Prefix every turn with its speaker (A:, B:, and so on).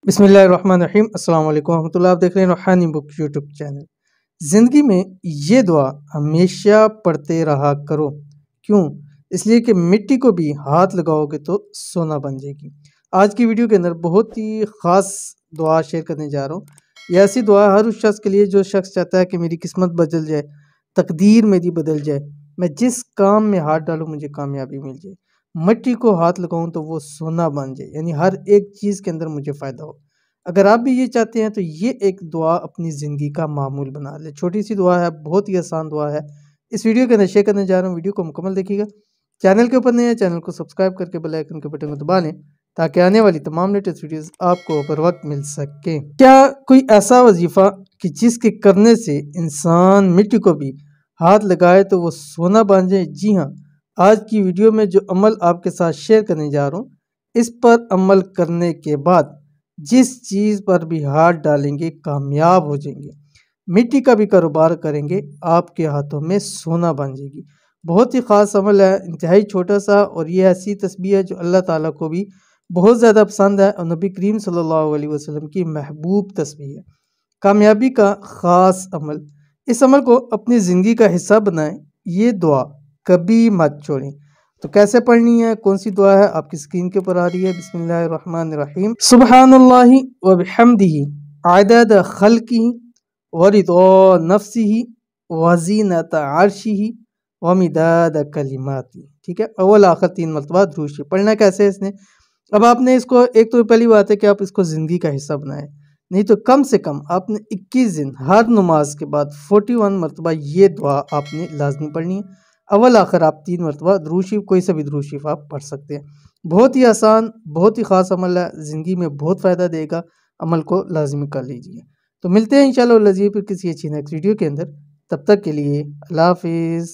A: बिस्मिल्लाहिर्रहमानिर्रहीम अस्सलाम वालेकुम रहमतुल्लाह। आप देख रहे हैं रूहानी बुक यूट्यूब चैनल। ज़िंदगी में ये दुआ हमेशा पढ़ते रहा करो। क्यों? इसलिए कि मिट्टी को भी हाथ लगाओगे तो सोना बन जाएगी। आज की वीडियो के अंदर बहुत ही ख़ास दुआ शेयर करने जा रहा हूँ। ये ऐसी दुआ है हर उस शख्स के लिए जो शख्स चाहता है कि मेरी किस्मत बदल जाए, तकदीर मेरी बदल जाए, मैं जिस काम में हाथ डालूँ मुझे कामयाबी मिल जाए, मिट्टी को हाथ लगाऊँ तो वो सोना बन जाए, यानी हर एक चीज़ के अंदर मुझे फ़ायदा हो। अगर आप भी ये चाहते हैं तो ये एक दुआ अपनी ज़िंदगी का मामूल बना लें। छोटी सी दुआ है, बहुत ही आसान दुआ है। इस वीडियो के अंदर शेयर करने जा रहा हूँ, वीडियो को मुकम्मल देखिएगा। चैनल के ऊपर नए हैं, चैनल को सब्सक्राइब करके बेल आइकन के बटन को दबा लें ताकि आने वाली तमाम लेटेस्ट वीडियोस आपको बर वक्त मिल सके। क्या कोई ऐसा वजीफ़ा कि जिसके करने से इंसान मिट्टी को भी हाथ लगाए तो वो सोना बन जाए? जी हाँ, आज की वीडियो में जो अमल आपके साथ शेयर करने जा रहा हूँ, इस पर अमल करने के बाद जिस चीज़ पर भी हाथ डालेंगे कामयाब हो जाएंगे। मिट्टी का भी कारोबार करेंगे, आपके हाथों में सोना बन जाएगी। बहुत ही ख़ास अमल है, इंतहाई छोटा सा, और ये ऐसी तस्बीह है जो अल्लाह ताला को भी बहुत ज़्यादा पसंद है और नबी करीम सल्लल्लाहु अलैहि वसल्लम की महबूब तस्बीह है। कामयाबी का ख़ास अमल, इस अमल को अपनी ज़िंदगी का हिस्सा बनाएं। ये दुआ कभी मत छोड़ें। तो कैसे पढ़नी है, कौन सी दुआ है, आपकी स्क्रीन के ऊपर आ रही है। बिस्मिल्लाहिर्रहमानिर्रहीम। सुब्हानल्लाहि व बिहम्दिही अदद खल्किही व रिदा नफ्सिही व ज़ीनत अर्शिही व मिदाद कलिमाती। ठीक है, अव्वल आखिर 3 मरतबा दुरूद शरीफ पढ़ना। कैसे है इसने? अब आपने इसको, एक तो पहली बात है कि आप इसको ज़िंदगी का हिस्सा बनाएं, नहीं तो कम से कम आपने 21 दिन हर नमाज के बाद 41 मरतबा ये दुआ आपने लाजमी पढ़नी है। अव्वल आखिर आप 3 मरतबा दुरूद शरीफ, कोई सा भी दुरूद शरीफ आप पढ़ सकते हैं। बहुत ही आसान, बहुत ही ख़ास अमल है, ज़िंदगी में बहुत फ़ायदा देगा। अमल को लाजमी कर लीजिए। तो मिलते हैं इंशाअल्लाह फिर किसी अच्छी नेक्स्ट वीडियो के अंदर। तब तक के लिए अल्लाह हाफिज़।